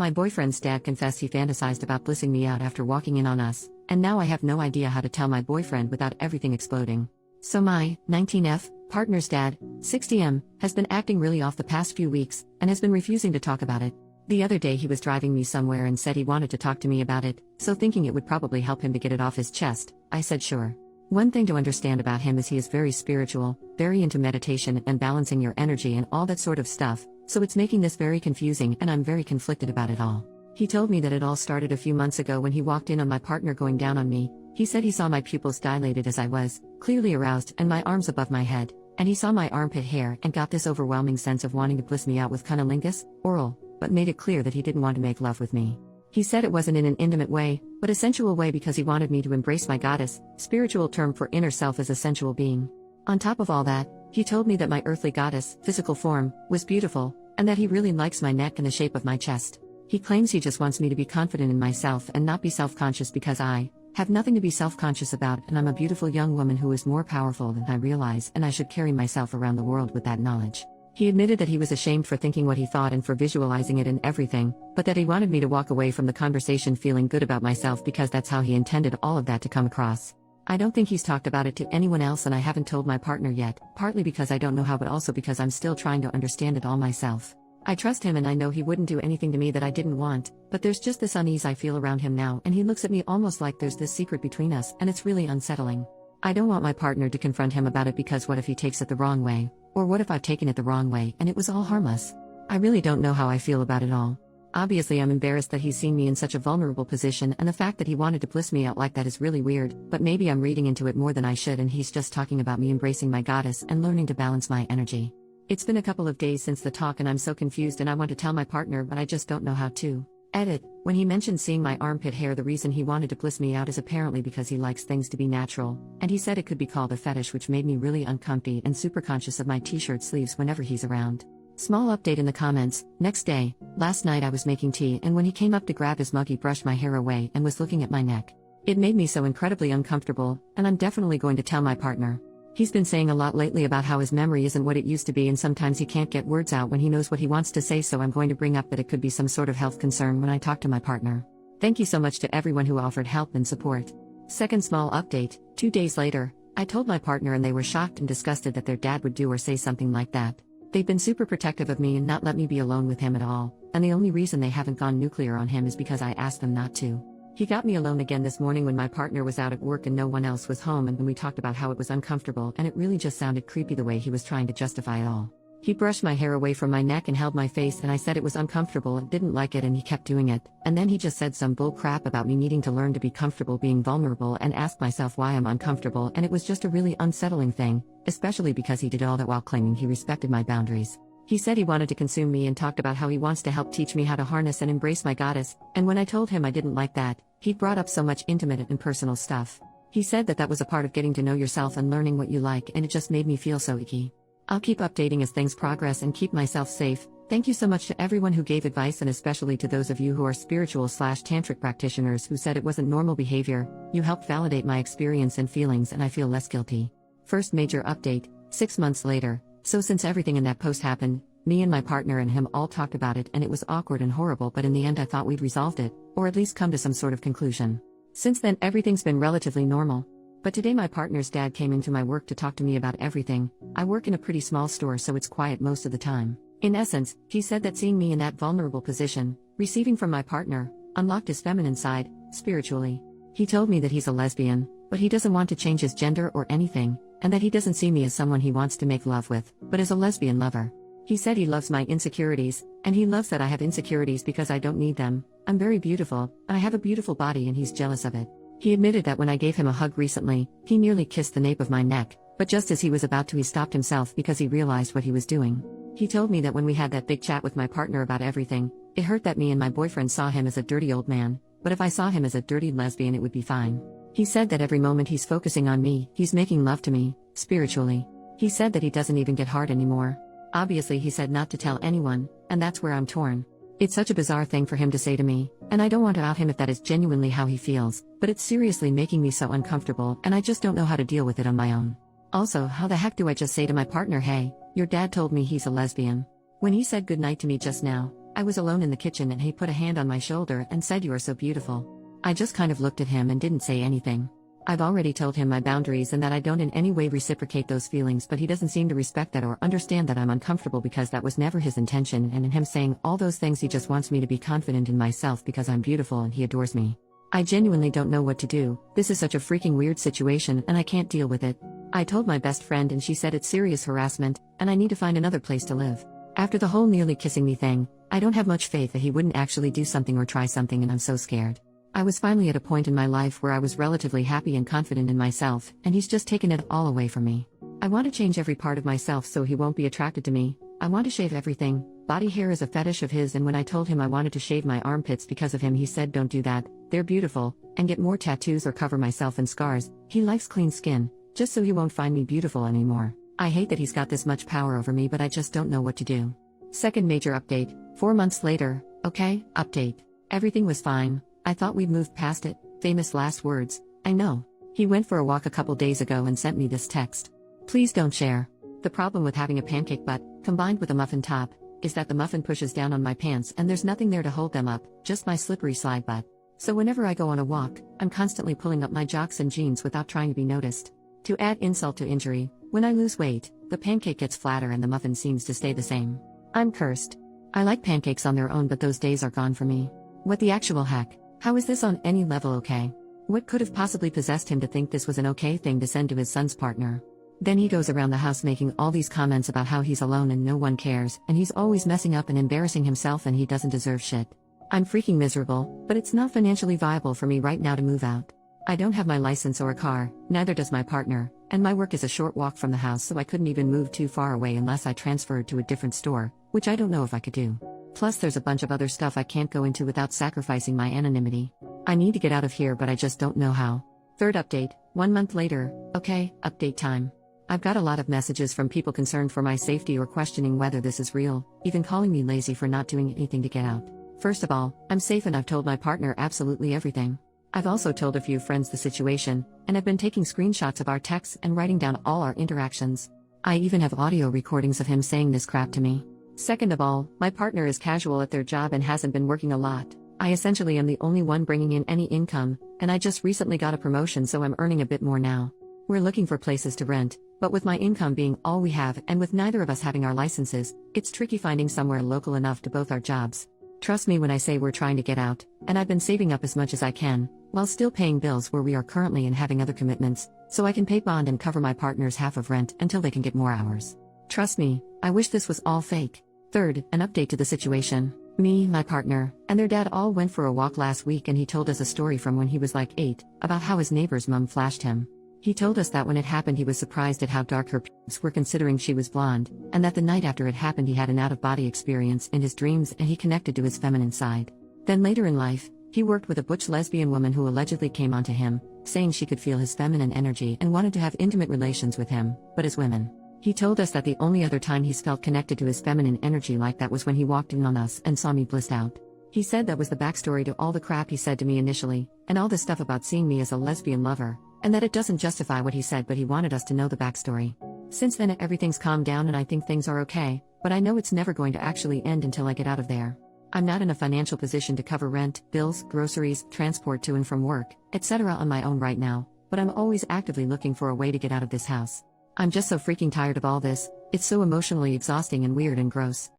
My boyfriend's dad confessed he fantasized about blissing me out after walking in on us, and now I have no idea how to tell my boyfriend without everything exploding. So my 19F partner's dad, 60M, has been acting really off the past few weeks and has been refusing to talk about it. The other day he was driving me somewhere and said he wanted to talk to me about it, so thinking it would probably help him to get it off his chest, I said sure. One thing to understand about him is he is very spiritual, very into meditation and balancing your energy and all that sort of stuff, so it's making this very confusing and I'm very conflicted about it all. He told me that it all started a few months ago when he walked in on my partner going down on me. He said he saw my pupils dilated as I was, clearly aroused, and my arms above my head, and he saw my armpit hair and got this overwhelming sense of wanting to bliss me out with cunnilingus, oral, but made it clear that he didn't want to make love with me. He said it wasn't in an intimate way, but a sensual way because he wanted me to embrace my goddess, spiritual term for inner self as a sensual being. On top of all that, he told me that my earthly goddess, physical form, was beautiful, and that he really likes my neck and the shape of my chest. He claims he just wants me to be confident in myself and not be self-conscious because I have nothing to be self-conscious about and I'm a beautiful young woman who is more powerful than I realize and I should carry myself around the world with that knowledge. He admitted that he was ashamed for thinking what he thought and for visualizing it and everything, but that he wanted me to walk away from the conversation feeling good about myself because that's how he intended all of that to come across. I don't think he's talked about it to anyone else and I haven't told my partner yet, partly because I don't know how but also because I'm still trying to understand it all myself. I trust him and I know he wouldn't do anything to me that I didn't want, but there's just this unease I feel around him now and he looks at me almost like there's this secret between us and it's really unsettling. I don't want my partner to confront him about it because what if he takes it the wrong way? Or what if I've taken it the wrong way and it was all harmless? I really don't know how I feel about it all. Obviously I'm embarrassed that he's seen me in such a vulnerable position and the fact that he wanted to bliss me out like that is really weird, but maybe I'm reading into it more than I should and he's just talking about me embracing my goddess and learning to balance my energy. It's been a couple of days since the talk and I'm so confused and I want to tell my partner but I just don't know how to. Edit. When he mentioned seeing my armpit hair, the reason he wanted to bliss me out is apparently because he likes things to be natural, and he said it could be called a fetish, which made me really uncomfy and super conscious of my t-shirt sleeves whenever he's around. Small update in the comments. Next day, last night I was making tea and when he came up to grab his mug he brushed my hair away and was looking at my neck. It made me so incredibly uncomfortable, and I'm definitely going to tell my partner. He's been saying a lot lately about how his memory isn't what it used to be and sometimes he can't get words out when he knows what he wants to say, so I'm going to bring up that it could be some sort of health concern when I talk to my partner. Thank you so much to everyone who offered help and support. Second small update, 2 days later, I told my partner and they were shocked and disgusted that their dad would do or say something like that. They've been super protective of me and not let me be alone with him at all, and the only reason they haven't gone nuclear on him is because I asked them not to. He got me alone again this morning when my partner was out at work and no one else was home, and when we talked about how it was uncomfortable and it really just sounded creepy the way he was trying to justify it all. He brushed my hair away from my neck and held my face and I said it was uncomfortable and didn't like it and he kept doing it, and then he just said some bull crap about me needing to learn to be comfortable being vulnerable and asked myself why I'm uncomfortable, and it was just a really unsettling thing, especially because he did all that while claiming he respected my boundaries. He said he wanted to consume me and talked about how he wants to help teach me how to harness and embrace my goddess, and when I told him I didn't like that, he brought up so much intimate and personal stuff. He said that was a part of getting to know yourself and learning what you like, and it just made me feel so icky. I'll keep updating as things progress and keep myself safe. Thank you so much to everyone who gave advice and especially to those of you who are spiritual/tantric practitioners who said it wasn't normal behavior. You helped validate my experience and feelings and I feel less guilty. First major update, 6 months later. So since everything in that post happened, me and my partner and him all talked about it and it was awkward and horrible, but in the end I thought we'd resolved it, or at least come to some sort of conclusion. Since then everything's been relatively normal. But today my partner's dad came into my work to talk to me about everything. I work in a pretty small store so it's quiet most of the time. In essence, he said that seeing me in that vulnerable position, receiving from my partner, unlocked his feminine side, spiritually. He told me that he's a lesbian, but he doesn't want to change his gender or anything, and that he doesn't see me as someone he wants to make love with, but as a lesbian lover. He said he loves my insecurities, and he loves that I have insecurities because I don't need them. I'm very beautiful, and I have a beautiful body and he's jealous of it. He admitted that when I gave him a hug recently, he nearly kissed the nape of my neck, but just as he was about to he stopped himself because he realized what he was doing. He told me that when we had that big chat with my partner about everything, it hurt that me and my boyfriend saw him as a dirty old man, but if I saw him as a dirty lesbian it would be fine. He said that every moment he's focusing on me, he's making love to me, spiritually. He said that he doesn't even get hard anymore. Obviously he said not to tell anyone, and that's where I'm torn. It's such a bizarre thing for him to say to me, and I don't want to out him if that is genuinely how he feels, but it's seriously making me so uncomfortable and I just don't know how to deal with it on my own. Also, how the heck do I just say to my partner, hey, your dad told me he's a lesbian? When he said goodnight to me just now, I was alone in the kitchen and he put a hand on my shoulder and said, "You are so beautiful." I just kind of looked at him and didn't say anything. I've already told him my boundaries and that I don't in any way reciprocate those feelings, but he doesn't seem to respect that or understand that I'm uncomfortable because that was never his intention, and in him saying all those things he just wants me to be confident in myself because I'm beautiful and he adores me. I genuinely don't know what to do. This is such a freaking weird situation and I can't deal with it. I told my best friend and she said it's serious harassment and I need to find another place to live. After the whole nearly kissing me thing, I don't have much faith that he wouldn't actually do something or try something, and I'm so scared. I was finally at a point in my life where I was relatively happy and confident in myself, and he's just taken it all away from me. I want to change every part of myself so he won't be attracted to me. I want to shave everything. Body hair is a fetish of his, and when I told him I wanted to shave my armpits because of him, he said, "Don't do that, they're beautiful," and get more tattoos or cover myself in scars. He likes clean skin, just so he won't find me beautiful anymore. I hate that he's got this much power over me, but I just don't know what to do. Second major update, 4 months later. Okay, update. Everything was fine. I thought we'd moved past it. Famous last words. I know. He went for a walk a couple days ago and sent me this text. "Please don't share." The problem with having a pancake butt, combined with a muffin top, is that the muffin pushes down on my pants and there's nothing there to hold them up, just my slippery slide butt. So whenever I go on a walk, I'm constantly pulling up my jocks and jeans without trying to be noticed. To add insult to injury, when I lose weight, the pancake gets flatter and the muffin seems to stay the same. I'm cursed. I like pancakes on their own, but those days are gone for me. What the actual heck? How is this on any level okay? What could have possibly possessed him to think this was an okay thing to send to his son's partner? Then he goes around the house making all these comments about how he's alone and no one cares, and he's always messing up and embarrassing himself and he doesn't deserve shit. I'm freaking miserable, but it's not financially viable for me right now to move out. I don't have my license or a car, neither does my partner, and my work is a short walk from the house, so I couldn't even move too far away unless I transferred to a different store, which I don't know if I could do. Plus there's a bunch of other stuff I can't go into without sacrificing my anonymity. I need to get out of here, but I just don't know how. Third update, 1 month later. Okay, update time. I've got a lot of messages from people concerned for my safety or questioning whether this is real, even calling me lazy for not doing anything to get out. First of all, I'm safe and I've told my partner absolutely everything. I've also told a few friends the situation, and I've been taking screenshots of our texts and writing down all our interactions. I even have audio recordings of him saying this crap to me. Second of all, my partner is casual at their job and hasn't been working a lot. I essentially am the only one bringing in any income, and I just recently got a promotion, so I'm earning a bit more now. We're looking for places to rent, but with my income being all we have and with neither of us having our licenses, it's tricky finding somewhere local enough to both our jobs. Trust me when I say we're trying to get out, and I've been saving up as much as I can, while still paying bills where we are currently and having other commitments, so I can pay bond and cover my partner's half of rent until they can get more hours. Trust me, I wish this was all fake. Third, an update to the situation. Me, my partner, and their dad all went for a walk last week, and he told us a story from when he was like 8, about how his neighbor's mom flashed him. He told us that when it happened he was surprised at how dark her pubes were considering she was blonde, and that the night after it happened he had an out-of-body experience in his dreams and he connected to his feminine side. Then later in life, he worked with a butch lesbian woman who allegedly came onto him, saying she could feel his feminine energy and wanted to have intimate relations with him, but as women. He told us that the only other time he's felt connected to his feminine energy like that was when he walked in on us and saw me blissed out. He said that was the backstory to all the crap he said to me initially, and all this stuff about seeing me as a lesbian lover, and that it doesn't justify what he said, but he wanted us to know the backstory. Since then everything's calmed down and I think things are okay, but I know it's never going to actually end until I get out of there. I'm not in a financial position to cover rent, bills, groceries, transport to and from work, etc. on my own right now, but I'm always actively looking for a way to get out of this house. I'm just so freaking tired of all this. It's so emotionally exhausting and weird and gross.